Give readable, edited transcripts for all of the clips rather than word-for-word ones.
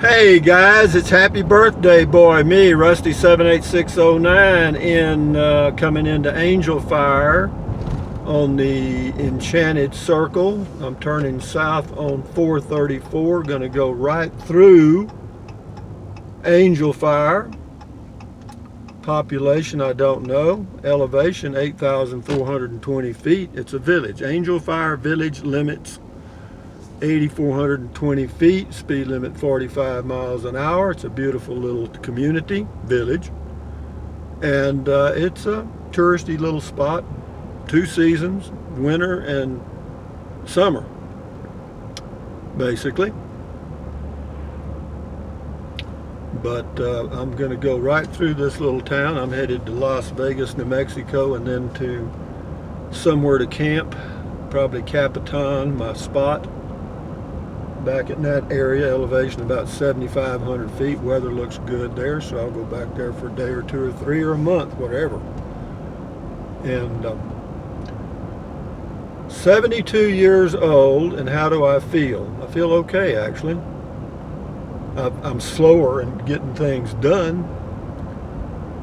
Hey guys, it's happy birthday boy, me, Rusty78609, coming into Angel Fire on the Enchanted Circle. I'm turning south on 434, gonna go right through Angel Fire. Population, I don't know. Elevation, 8,420 feet. It's a village. Angel Fire Village limits 8,420 feet, speed limit 45 miles an hour. It's a beautiful little community, village. And it's a touristy little spot. 2 seasons, winter and summer, basically. But I'm going to go right through this little town. I'm headed to Las Vegas, New Mexico, and then to somewhere to camp, probably Capitan, my spot. Back in that area, elevation about 7,500 feet. Weather looks good there, so I'll go back there for a day or two or three or a month, whatever. And 72 years old, and how do I feel? I feel okay, actually. I'm slower in getting things done.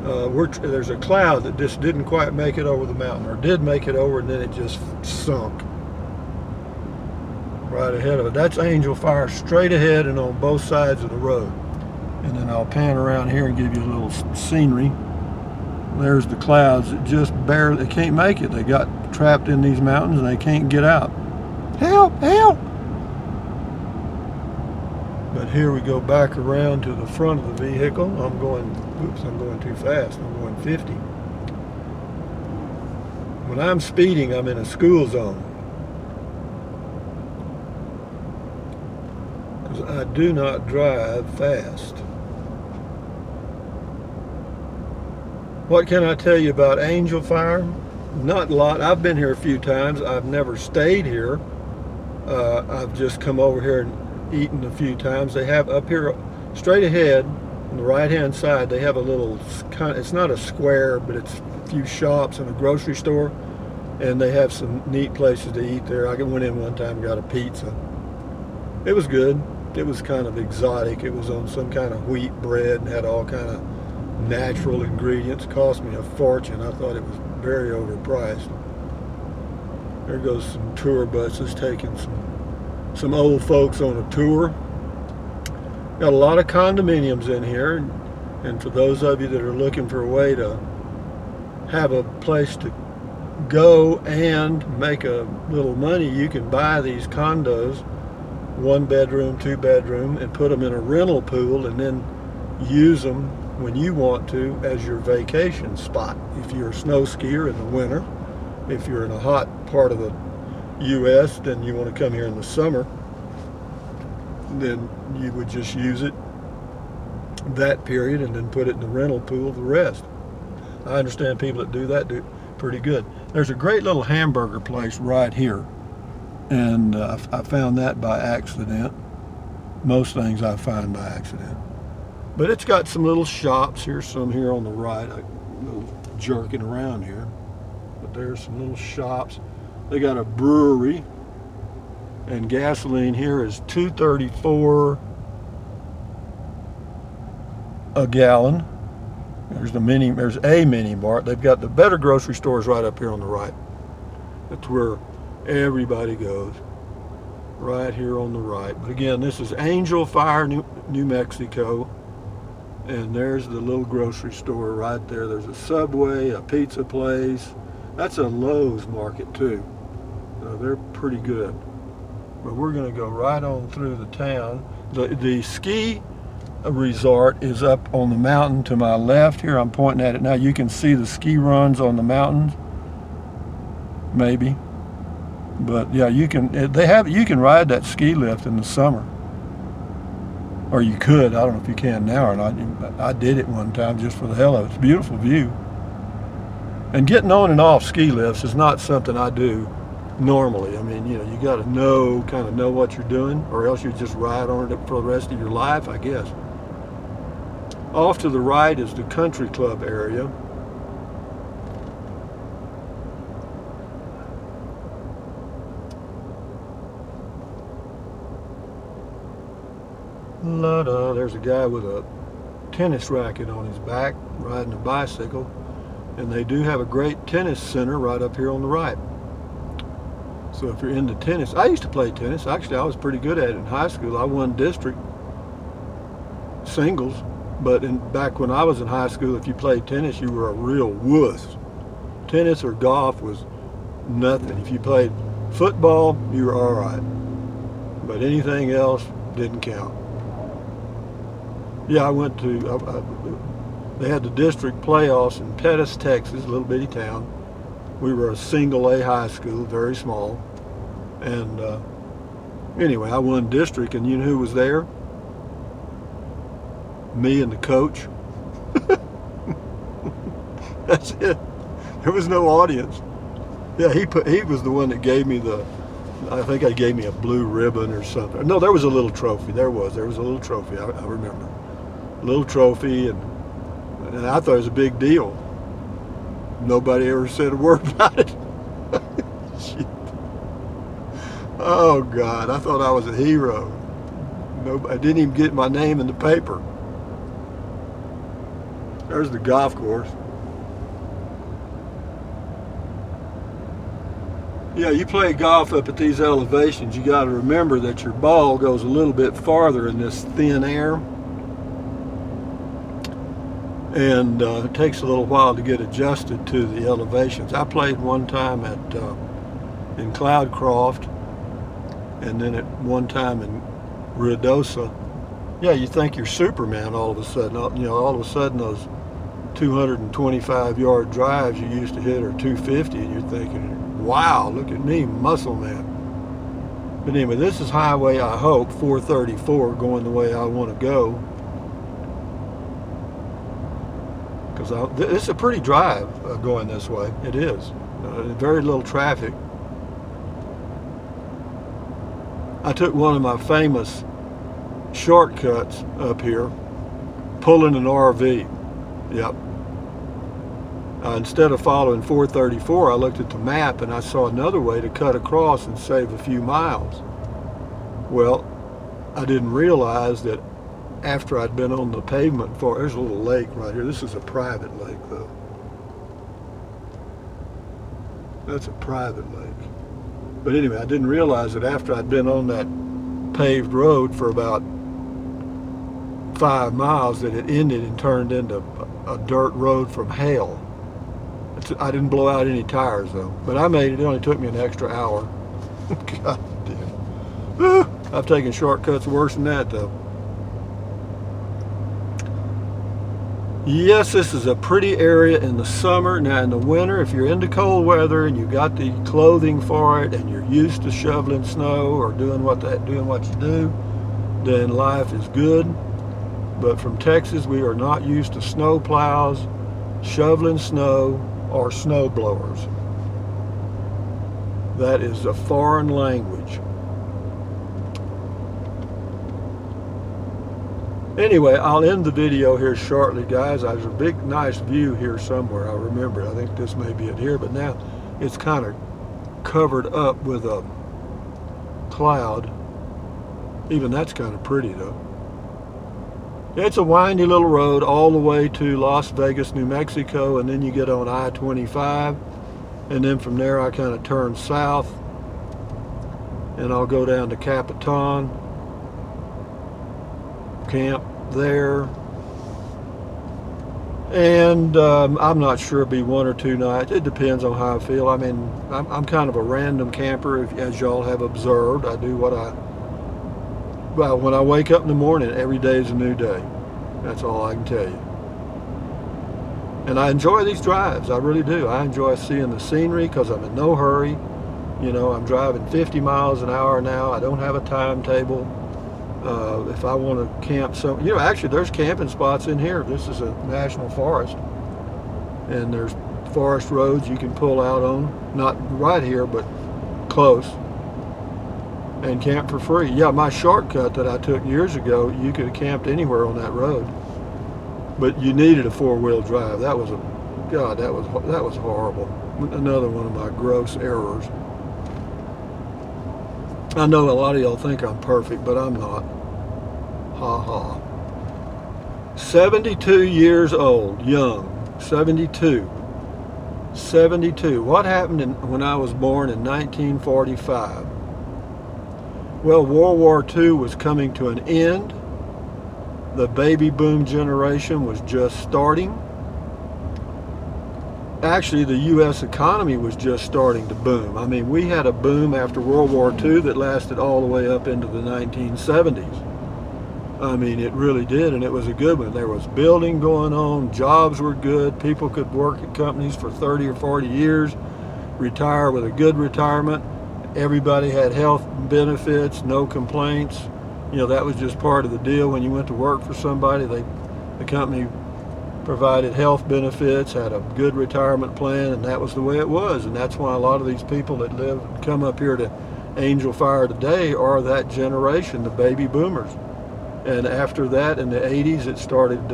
There's a cloud that just didn't quite make it over the mountain, or did make it over, and then it just sunk right ahead of it. That's Angel Fire straight ahead and on both sides of the road. And then I'll pan around here and give you a little scenery. There's the clouds that just barely, they can't make it. They got trapped in these mountains and they can't get out. Help, help! But here we go back around to the front of the vehicle. I'm going too fast. I'm going 50. When I'm speeding, I'm in a school zone. I do not drive fast. What can I tell you about Angel Fire? Not a lot. I've been here a few times. I've never stayed here. I've just come over here and eaten a few times. They have up here, straight ahead, on the right-hand side, they have a little, it's not a square, but it's a few shops and a grocery store. And they have some neat places to eat there. I went in one time and got a pizza. It was good. It was kind of exotic. It was on some kind of wheat bread and had all kind of natural ingredients. Cost me a fortune. I thought it was very overpriced. There goes some tour buses taking some old folks on a tour. Got a lot of condominiums in here, and for those of you that are looking for a way to have a place to go and make a little money, you can buy these condos, 1 bedroom, 2 bedroom, and put them in a rental pool and then use them when you want to as your vacation spot. If you're a snow skier in the winter, if you're in a hot part of the U.S., then you want to come here in the summer, then you would just use it that period and then put it in the rental pool the rest. I understand people that do that do pretty good. There's a great little hamburger place right here. And I found that by accident. Most things I find by accident. But it's got some little shops. Here's some here on the right. I'm a little jerking around here. But there's some little shops. They got a brewery. And gasoline here is $2.34 a gallon. There's a mini mart. They've got the better grocery stores right up here on the right. That's where everybody goes, right here on the right. But again, this is Angel Fire, New Mexico, and there's the little grocery store right there. There's a Subway, a pizza place. That's a Lowe's market too. They're pretty good. But we're going to go right on through the town. The ski resort is up on the mountain to my left here. I'm pointing at it now. You can see the ski runs on the mountains, maybe. But yeah, you can ride that ski lift in the summer, or you could. I don't know if you can now or not. I did it one time just for the hell of it. It's a beautiful view. And getting on and off ski lifts is not something I do normally. I mean, you got to kind of know what you're doing, or else you just ride on it for the rest of your life, I guess. Off to the right is the country club area. There's a guy with a tennis racket on his back riding a bicycle, and they do have a great tennis center right up here on the right. So if you're into tennis, I used to play tennis. Actually, I was pretty good at it in high school. I won district singles, but back when I was in high school, if you played tennis, you were a real wuss. Tennis or golf was nothing. If you played football, you were all right, but anything else didn't count. Yeah, I went to, they had the district playoffs in Pettis, Texas, a little bitty town. We were a single A high school, very small. And anyway, I won district, and you know who was there? Me and the coach. That's it. There was no audience. Yeah, he was the one that gave me I think they gave me a blue ribbon or something. No, there was a little trophy. There was a little trophy. I remember. A little trophy, and I thought it was a big deal. Nobody ever said a word about it. Shit. Oh God, I thought I was a hero. I didn't even get my name in the paper. There's the golf course. Yeah, you play golf up at these elevations, you got to remember that your ball goes a little bit farther in this thin air. And it takes a little while to get adjusted to the elevations. I played one time in Cloudcroft, and then at one time in Ruidoso. Yeah, you think you're Superman all of a sudden. You know, all of a sudden those 225-yard drives you used to hit are 250, and you're thinking, wow, look at me, muscle man. But anyway, this is highway, I hope, 434, going the way I want to go. Because it's a pretty drive going this way. It is. Very little traffic. I took one of my famous shortcuts up here, pulling an RV. Yep. Instead of following 434, I looked at the map and I saw another way to cut across and save a few miles. Well, I didn't realize that after I'd been on the pavement there's a little lake right here. This is a private lake, though. That's a private lake. But anyway, I didn't realize that after I'd been on that paved road for about 5 miles that it ended and turned into a dirt road from hell. I didn't blow out any tires, though. But I made it. It only took me an extra hour. God damn. I've taken shortcuts worse than that, though. Yes, this is a pretty area in the summer. Now in the winter, if you're into cold weather and you got the clothing for it and you're used to shoveling snow or doing what you do, then life is good. But from Texas, we are not used to snow plows, shoveling snow, or snow blowers. That is a foreign language. Anyway, I'll end the video here shortly, guys. There's a big, nice view here somewhere. I remember it. I think this may be it here, but now it's kind of covered up with a cloud. Even that's kind of pretty, though. It's a windy little road all the way to Las Vegas, New Mexico, and then you get on I-25, and then from there I kind of turn south, and I'll go down to Capitan, camp there, and I'm not sure, it'll be 1 or 2 nights. It depends on how I feel. I mean, I'm kind of a random camper, as y'all have observed. I do well, when I wake up in the morning, every day is a new day. That's all I can tell you. And I enjoy these drives, I really do. I enjoy seeing the scenery because I'm in no hurry. You know, I'm driving 50 miles an hour now. I don't have a timetable. If I want to camp actually there's camping spots in here. This is a national forest. And there's forest roads you can pull out on. Not right here, but close. And camp for free. Yeah, my shortcut that I took years ago, you could have camped anywhere on that road. But you needed a 4-wheel drive. That was that was horrible. Another one of my gross errors. I know a lot of y'all think I'm perfect, but I'm not. Ha ha. 72 years old, young. 72. 72. What happened when I was born in 1945? Well, World War II was coming to an end. The baby boom generation was just starting. Actually, the U.S. economy was just starting to boom. I mean, we had a boom after World War II that lasted all the way up into the 1970s. I mean, it really did, and it was a good one. There was building going on, jobs were good, people could work at companies for 30 or 40 years, retire with a good retirement. Everybody had health benefits, no complaints. You know, that was just part of the deal. When you went to work for somebody, the company provided health benefits, had a good retirement plan, and that was the way it was. And that's why a lot of these people that come up here to Angel Fire today are that generation, the baby boomers. And after that, in the 80s, it started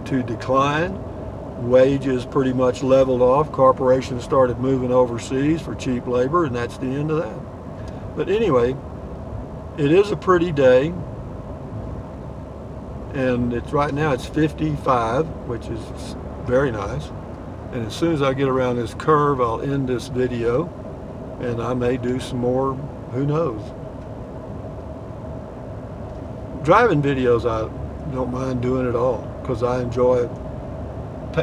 to decline. Wages pretty much leveled off. Corporations started moving overseas for cheap labor, and that's the end of that. But anyway, it is a pretty day. And right now it's 55, which is very nice. And as soon as I get around this curve, I'll end this video, and I may do some more, who knows. Driving videos, I don't mind doing at all, because I enjoy it.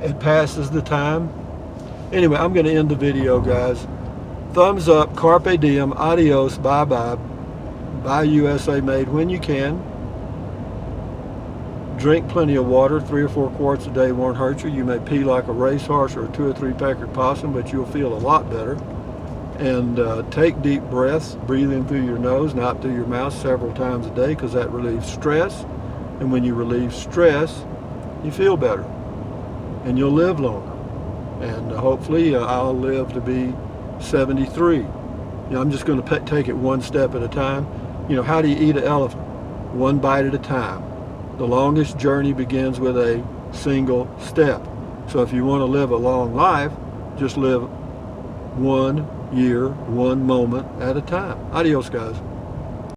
It passes the time. Anyway, I'm going to end the video, guys. Thumbs up, carpe diem, adios, bye-bye. Buy USA made when you can. Drink plenty of water. 3 or 4 quarts a day won't hurt you. You may pee like a racehorse or a 2 or 3 pecker possum, but you'll feel a lot better. And take deep breaths, breathe in through your nose, not through your mouth, several times a day, because that relieves stress. And when you relieve stress, you feel better, and you'll live longer. And hopefully I'll live to be 73. You know, I'm just going to take it one step at a time. You know, how do you eat an elephant? One bite at a time. The longest journey begins with a single step. So if you want to live a long life, just live 1 year, 1 moment at a time. Adios, guys.